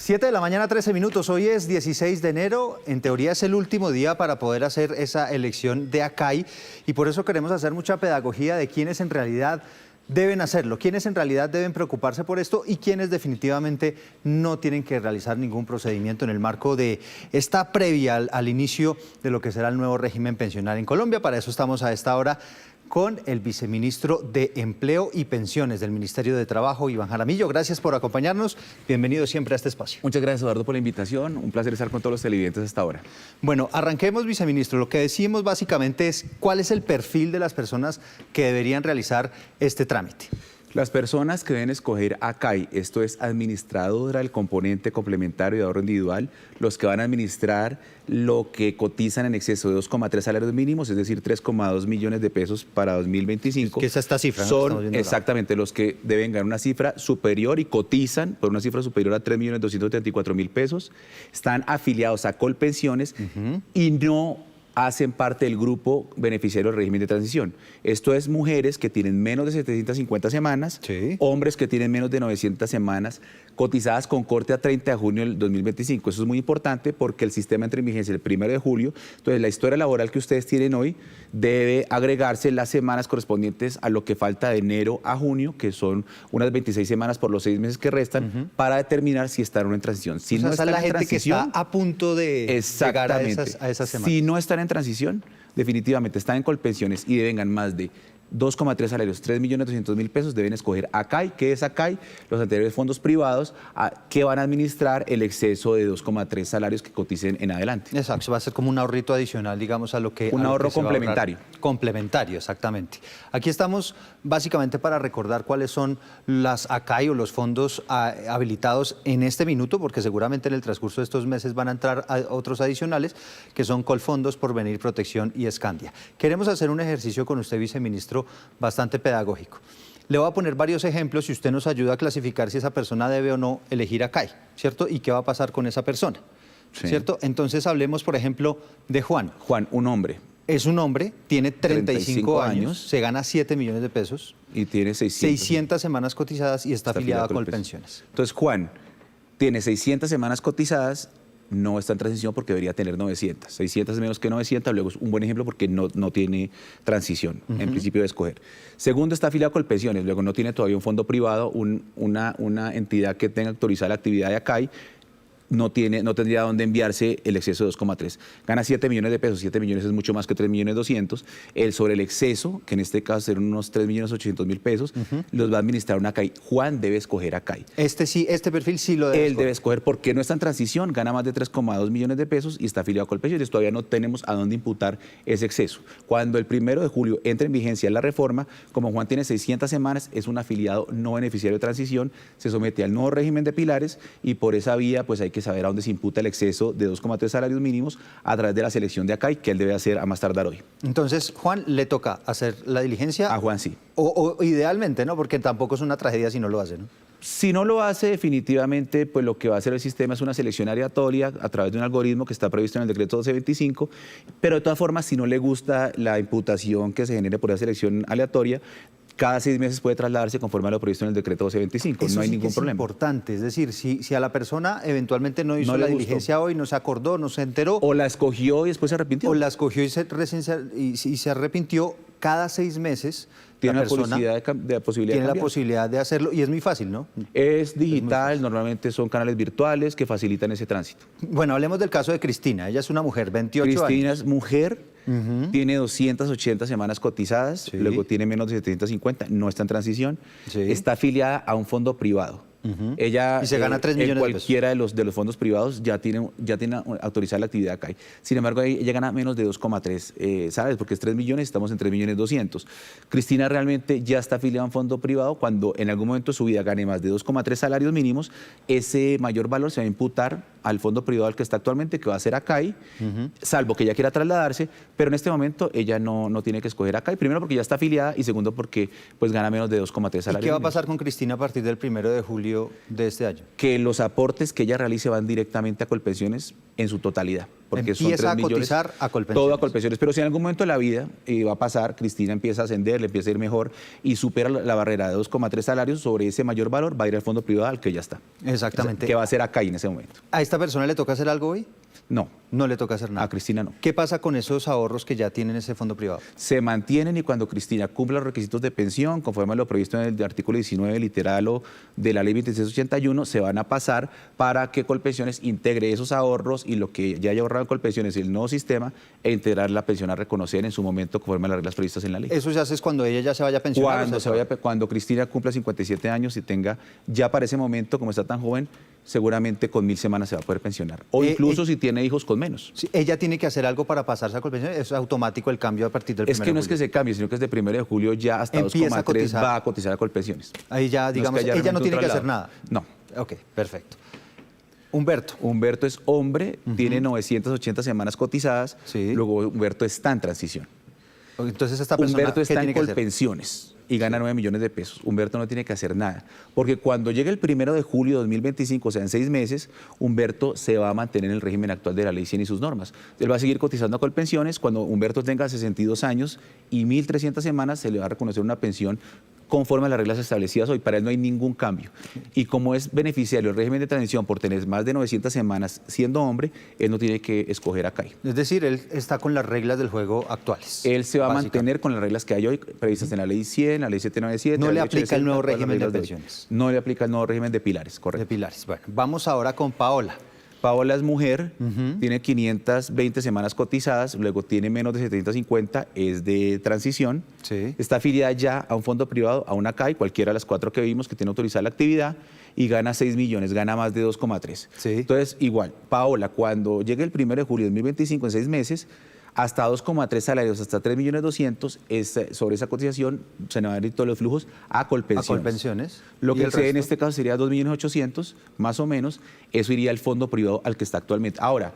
7 de la mañana, 13 minutos. Hoy es 16 de enero. En teoría es el último día para poder hacer esa elección de Acay y por eso queremos hacer mucha pedagogía de quiénes en realidad deben hacerlo, quiénes en realidad deben preocuparse por esto y quiénes definitivamente no tienen que realizar ningún procedimiento en el marco de esta previa al inicio de lo que será el nuevo régimen pensional en Colombia. Para eso estamos a esta hora con el viceministro de Empleo y Pensiones del Ministerio de Trabajo, Iván Jaramillo. Gracias por acompañarnos. Bienvenido siempre a este espacio. Muchas gracias, Eduardo, por la invitación. Un placer estar con todos los televidentes hasta ahora. Bueno, arranquemos, viceministro. Lo que decimos básicamente es cuál es el perfil de las personas que deberían realizar este trámite. Las personas que deben escoger Acay, esto es administradora del componente complementario de ahorro individual, los que van a administrar lo que cotizan en exceso de 2,3 salarios mínimos, es decir, 3,2 millones de pesos para 2025. ¿Qué es esta cifra? Son exactamente los que deben ganar una cifra superior y cotizan por una cifra superior a 3.234.000 pesos, están afiliados a Colpensiones y no hacen parte del grupo beneficiario del régimen de transición. Esto es mujeres que tienen menos de 750 semanas, hombres que tienen menos de 900 semanas, cotizadas con corte a 30 de junio del 2025. Eso es muy importante porque el sistema entra en vigencia el 1 de julio. Entonces, la historia laboral que ustedes tienen hoy debe agregarse las semanas correspondientes a lo que falta de enero a junio, que son unas 26 semanas por los 6 meses que restan, para determinar si están en transición. Si no están la gente que está a punto de llegar a esas semanas. Si no están en transición, definitivamente están en Colpensiones y devengan más de 2,3 salarios, 3.200.000 pesos, deben escoger Acay. ¿Qué es Acay? Los anteriores fondos privados que van a administrar el exceso de 2,3 salarios que coticen en adelante. Exacto, va a ser como un ahorrito adicional, digamos, a lo que... Un ahorro complementario. Complementario, exactamente. Aquí estamos básicamente para recordar cuáles son las Acay o los fondos habilitados en este minuto, porque seguramente en el transcurso de estos meses van a entrar otros adicionales, que son Colfondos, Porvenir, Protección y Escandia. Queremos hacer un ejercicio con usted, viceministro, bastante pedagógico. Le voy a poner varios ejemplos y usted nos ayuda a clasificar si esa persona debe o no elegir Acay, ¿cierto? Y qué va a pasar con esa persona, ¿cierto? Entonces hablemos, por ejemplo, de Juan. Juan, un hombre. Es un hombre, tiene 35 años, se gana 7 millones de pesos. Y tiene 600 semanas cotizadas y está afiliado a Colpensiones. Entonces, Juan tiene 600 semanas cotizadas, no está en transición porque debería tener 900. 600 es menos que 900, luego es un buen ejemplo porque no tiene transición, en principio de escoger. Segundo, está afiliado a Colpensiones, luego no tiene todavía un fondo privado, una entidad que tenga autorizada la actividad de Acay, no tendría dónde enviarse el exceso de 2,3. Gana 7 millones de pesos, 7 millones es mucho más que 3.200.000. Él sobre el exceso, que en este caso serán unos 3.800.000 pesos, los va a administrar una Acay. Juan debe escoger Acay. Este perfil sí lo debe Él debe escoger porque no está en transición, gana más de 3,2 millones de pesos y está afiliado a Colpensiones. Todavía no tenemos a dónde imputar ese exceso. Cuando el 1 de julio entre en vigencia la reforma, como Juan tiene 600 semanas, es un afiliado no beneficiario de transición, se somete al nuevo régimen de pilares y por esa vía pues hay que saber a dónde se imputa el exceso de 2,3 salarios mínimos a través de la selección de Acay, que él debe hacer a más tardar hoy. Entonces, Juan, le toca hacer la diligencia. A Juan sí. O idealmente, ¿no? Porque tampoco es una tragedia si no lo hace, ¿no? Si no lo hace, definitivamente, pues lo que va a hacer el sistema es una selección aleatoria a través de un algoritmo que está previsto en el decreto 1225, pero de todas formas, si no le gusta la imputación que se genere por esa selección aleatoria, cada 6 meses puede trasladarse conforme a lo previsto en el decreto 1225, no hay ningún problema. Es importante, es decir, si a la persona eventualmente no hizo la diligencia hoy, no se acordó, no se enteró. O la escogió y después se arrepintió. O la escogió y se arrepintió, cada 6 meses tiene la posibilidad de hacerlo y es muy fácil, ¿no? Es digital, normalmente son canales virtuales que facilitan ese tránsito. Bueno, hablemos del caso de Cristina. Ella es una mujer, 28 años. Cristina es mujer, tiene 280 semanas cotizadas, luego tiene menos de 750, no está en transición, está afiliada a un fondo privado. Ella y se gana 3 millones en cualquiera de los fondos privados ya tiene autorizada la actividad acá. Sin embargo, ella gana menos de 2,3, ¿sabes? Porque es 3 millones, estamos en 3.200.000. Cristina realmente ya está afiliada a un fondo privado. Cuando en algún momento de su vida gane más de 2,3 salarios mínimos, ese mayor valor se va a imputar al fondo privado al que está actualmente, que va a ser Acay, salvo que ella quiera trasladarse, pero en este momento ella no tiene que escoger Acay, primero porque ya está afiliada y segundo porque pues gana menos de 2,3 salarios. ¿Y qué va a pasar con Cristina a partir del 1 de julio de este año? Que los aportes que ella realice van directamente a Colpensiones en su totalidad. porque son Empieza 3 a millones. cotizar a Colpensiones. Todo a Colpensiones. Pero si en algún momento de la vida va a pasar, Cristina empieza a ascender, le empieza a ir mejor y supera la barrera de 2,3 salarios, sobre ese mayor valor va a ir al fondo privado al que ya está. Exactamente. Que va a ser acá en ese momento. ¿A esta persona le toca hacer algo hoy? No, No le toca hacer nada. a Cristina no. ¿Qué pasa con esos ahorros que ya tienen ese fondo privado? Se mantienen y cuando Cristina cumpla los requisitos de pensión, conforme a lo previsto en el artículo 19 literal o de la ley 2681, se van a pasar para que Colpensiones integre esos ahorros y lo que ya haya ahorrado en Colpensiones y el nuevo sistema e integrar la pensión a reconocer en su momento conforme a las reglas previstas en la ley. ¿Eso se hace cuando ella ya se vaya a pensionar? Cuando Cristina cumpla 57 años y tenga ya para ese momento, como está tan joven, seguramente con 1000 semanas se va a poder pensionar. O incluso si tiene hijos con menos. Sí, ella tiene que hacer algo para pasarse a Colpensiones. Es automático el cambio a partir del 1 Es que no es que se cambie, sino que desde 1 de julio ya hasta Empieza a 2,3 cotizar. va a cotizar a Colpensiones. Ahí ya, digamos, es que haya ella no realmente tiene un que hacer traslado. nada. No. Ok, perfecto. Humberto. Humberto es hombre, tiene 980 semanas cotizadas, Sí. luego Humberto está en transición. Entonces esta persona, Humberto ¿qué está en tiene que hacer? Colpensiones y gana 9 millones de pesos. Humberto no tiene que hacer nada, porque cuando llegue el 1 de julio de 2025, o sea, en 6 meses, Humberto se va a mantener en el régimen actual de la Ley 100 y sus normas. Él va a seguir cotizando a Colpensiones. Cuando Humberto tenga 62 años y 1.300 semanas, se le va a reconocer una pensión conforme a las reglas establecidas hoy. Para él no hay ningún cambio. Y como es beneficiario del régimen de transición por tener más de 900 semanas siendo hombre, él no tiene que escoger acá. Es decir, él está con las reglas del juego actuales. Él se va a básicamente. mantener con las reglas que hay hoy previstas en la Ley 100, la Ley 797. No la le Ley aplica el 860, nuevo todas las régimen de reglas hoy. pensiones. No le aplica el nuevo régimen de pilares, De correcto. pilares. Bueno, vamos ahora con Paola. Paola es mujer, tiene 520 semanas cotizadas, luego tiene menos de 750, es de transición. Sí. Está afiliada ya a un fondo privado, a una CAI, cualquiera de las 4 que vimos que tiene autorizada la actividad, y gana 6 millones, gana más de 2,3. Sí. Entonces, igual, Paola, cuando llegue el 1 de julio de 2025, en 6 meses, hasta 2,3 salarios, hasta 3.200.000, sobre esa cotización se van a ir todos los flujos a Colpensiones. A Colpensiones. Lo ¿Y que el excede en resto? este caso sería 2.800.000, más o menos. Eso iría al fondo privado al que está actualmente. Ahora,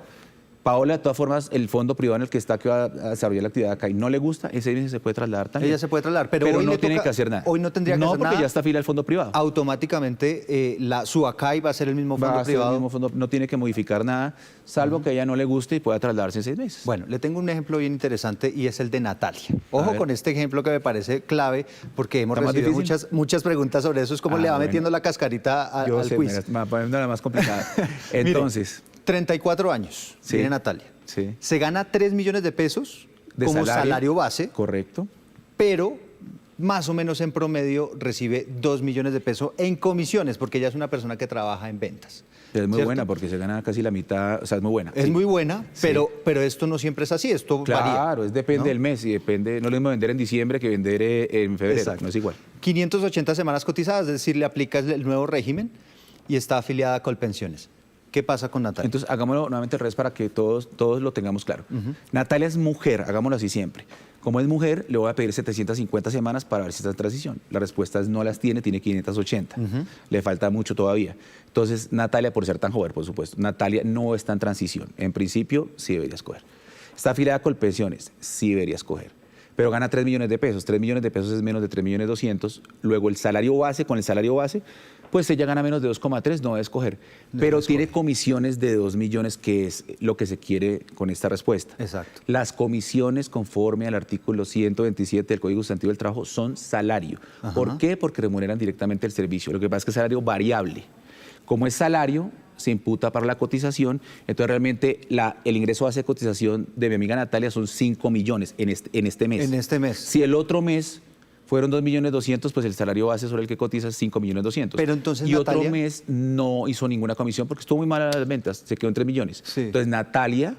Paola, de todas formas, el fondo privado en el que está, que va a desarrollar la actividad acá y no le gusta, ese bien se puede trasladar también. Ella se puede trasladar, pero hoy no le tiene toca- que hacer nada. hoy no tendría que hacer No, porque nada. ya está afiliada al fondo privado. Automáticamente su ACAI va a ser el mismo Va fondo a ser el privado. mismo fondo, no tiene que modificar nada, salvo que a ella no le guste y pueda trasladarse en 6 meses. Bueno, le tengo un ejemplo bien interesante y es el de Natalia. Ojo ver. con este ejemplo que me parece clave porque hemos ¿Está más recibido difícil? muchas preguntas sobre eso. Es como Ah, le va bueno. metiendo la cascarita Yo al sé, quiz. me va poniendo la más complicada. Mire, Entonces, 34 años, Sí. tiene Natalia. Sí. Se gana 3 millones de pesos de como salario base, Correcto. pero más o menos en promedio recibe 2 millones de pesos en comisiones porque ella es una persona que trabaja en ventas. Es muy ¿cierto? buena porque se gana casi la mitad, o sea, es muy buena. Es sí. muy buena, Sí. pero esto no siempre es así, esto varía. Claro, depende ¿no? del mes y depende, no es lo mismo vender en diciembre que vender en febrero, Exacto. no es igual. 580 semanas cotizadas, es decir, le aplica el nuevo régimen y está afiliada a Colpensiones. ¿Qué pasa con Natalia? Entonces, hagámoslo nuevamente al revés para que todos lo tengamos claro. Natalia es mujer, hagámoslo así siempre. Como es mujer, le voy a pedir 750 semanas para ver si está en transición. La respuesta es no las tiene 580. Le falta mucho todavía. Entonces, Natalia, por ser tan joven, por supuesto, Natalia no está en transición. En principio, sí debería escoger. Está afiliada a Colpensiones, sí debería escoger. Pero gana 3 millones de pesos. 3 millones de pesos es menos de 3.200.000. Luego el salario base, con el salario base, pues ella gana menos de 2,3, no debe escoger. Pero tiene comisiones de 2 millones, que es lo que se quiere con esta respuesta. Exacto. Las comisiones, conforme al artículo 127 del Código Sustantivo del Trabajo, son salario. Ajá. ¿Por qué? Porque remuneran directamente el servicio. Lo que pasa es que es salario variable. Como es salario, se imputa para la cotización, entonces realmente el ingreso base de cotización de mi amiga Natalia son 5 millones en este mes. En este mes. Si el otro mes fueron 2.200.000, pues el salario base sobre el que cotiza es 5.200.000. Pero entonces y otro Natalia- mes no hizo ninguna comisión porque estuvo muy mal las ventas, se quedó en 3 millones. Sí. Entonces Natalia,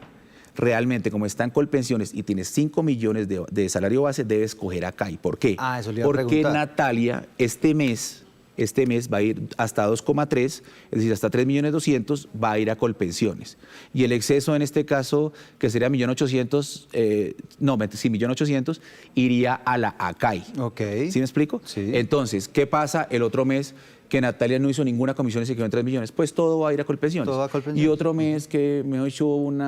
realmente, como está en Colpensiones y tiene 5 millones de salario base, debe escoger acá. ¿Y por qué? Ah, eso le iba a Porque preguntar. Natalia, este mes va a ir hasta 2,3, es decir, hasta 3.200.000, va a ir a Colpensiones. Y el exceso en este caso, que sería 1.800.000, iría a la ACAI. Ok. ¿Sí me explico? Sí. Entonces, ¿qué pasa el otro mes que Natalia no hizo ninguna comisión y se quedó en 3 millones? Pues todo va a ir a Colpensiones. Todo va a Colpensiones. Y otro mes que me ha hecho un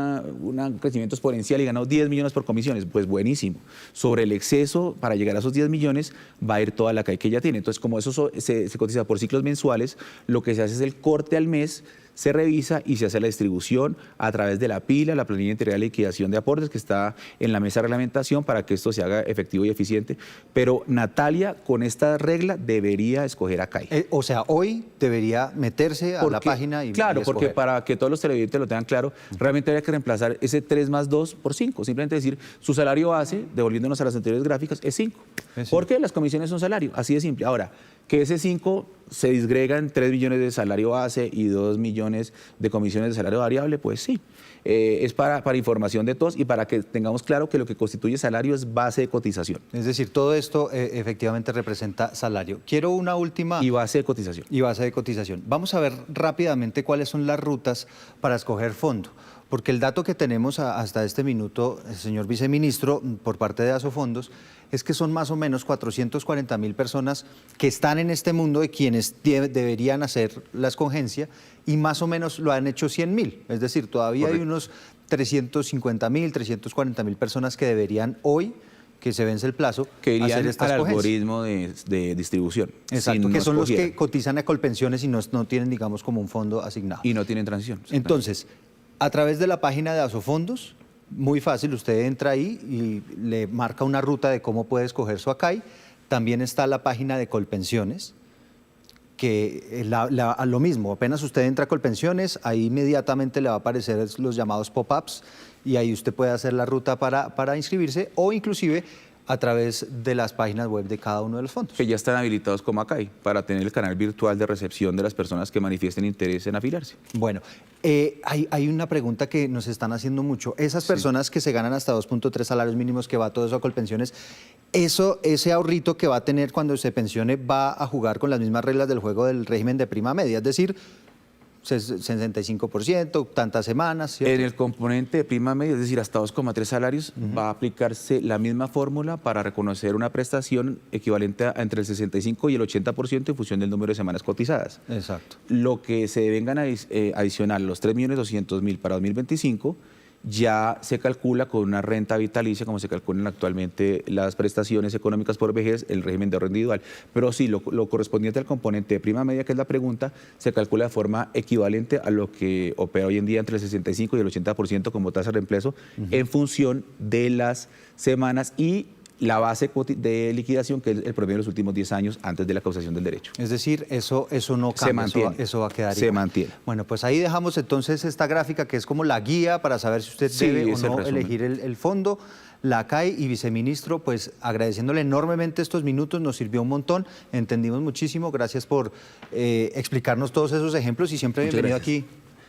crecimiento exponencial y ganó 10 millones por comisiones, pues buenísimo. Sobre el exceso, para llegar a esos 10 millones, va a ir toda la CAI que ella tiene. Entonces, como eso se cotiza por ciclos mensuales, lo que se hace es el corte al mes, se revisa y se hace la distribución a través de la PILA, la planilla integral de liquidación de aportes, que está en la mesa de reglamentación para que esto se haga efectivo y eficiente. Pero Natalia, con esta regla, debería escoger ACAI. O sea, hoy debería meterse a la página y claro, porque escoger. para que todos los televidentes lo tengan claro, realmente habría que reemplazar ese 3 más 2 por 5. Simplemente decir, su salario base, devolviéndonos a las anteriores gráficas, es 5. Porque las comisiones son salario, así de simple. Ahora, que ese 5 se disgrega en 3 millones de salario base y 2 millones de comisiones de salario variable, pues sí. Es para información de todos y para que tengamos claro que lo que constituye salario es base de cotización. Es decir, todo esto efectivamente representa salario. Quiero una última... Y base de cotización. Y base de cotización. Vamos a ver rápidamente cuáles son las rutas para escoger fondo. Porque el dato que tenemos hasta este minuto, señor viceministro, por parte de Asofondos, es que son más o menos 440.000 personas que están en este mundo de quienes deberían hacer la escogencia y más o menos lo han hecho 100.000. Es decir, todavía hay unos 350.000, 340.000 personas que deberían hoy, que se vence el plazo, que irían hacer esta al escogencia. algoritmo de distribución. Exacto, que son los que cotizan a Colpensiones y no tienen, digamos, como un fondo asignado. Y no tienen transición. Entonces, a través de la página de Asofondos, muy fácil, usted entra ahí y le marca una ruta de cómo puede escoger su ACAI. También está la página de Colpensiones, que lo mismo, apenas usted entra a Colpensiones, ahí inmediatamente le va a aparecer los llamados pop-ups y ahí usted puede hacer la ruta para inscribirse o inclusive a través de las páginas web de cada uno de los fondos. Que ya están habilitados como ACAI, para tener el canal virtual de recepción de las personas que manifiesten interés en afiliarse. Bueno, hay una pregunta que nos están haciendo mucho. Esas personas que se ganan hasta 2.3 salarios mínimos, que va todo eso a Colpensiones, ese ahorrito que va a tener cuando se pensione va a jugar con las mismas reglas del juego del régimen de prima media, es decir, 65%, tantas semanas, ¿cierto? En el componente de prima media, es decir, hasta 2,3 salarios, va a aplicarse la misma fórmula para reconocer una prestación equivalente a entre el 65 y el 80% en función del número de semanas cotizadas. Exacto. Lo que se devengan adicional, los 3.200.000 para 2025, ya se calcula con una renta vitalicia, como se calculan actualmente las prestaciones económicas por vejez, el régimen de ahorro individual. Pero sí, lo correspondiente al componente de prima media, que es la pregunta, se calcula de forma equivalente a lo que opera hoy en día entre el 65 y el 80% como tasa de reemplazo, en función de las semanas y la base de liquidación, que es el promedio de los últimos 10 años antes de la causación del derecho. Es decir, eso no cambia, se mantiene, eso va a quedar se igual. mantiene. Bueno, pues ahí dejamos entonces esta gráfica que es como la guía para saber si usted debe o no elegir el fondo. La ACAI y viceministro, pues agradeciéndole enormemente estos minutos, nos sirvió un montón, entendimos muchísimo, gracias por explicarnos todos esos ejemplos y siempre bienvenido aquí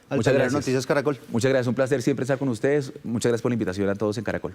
al Tablero Noticias Caracol. Muchas gracias, un placer siempre estar con ustedes, muchas gracias por la invitación a todos en Caracol.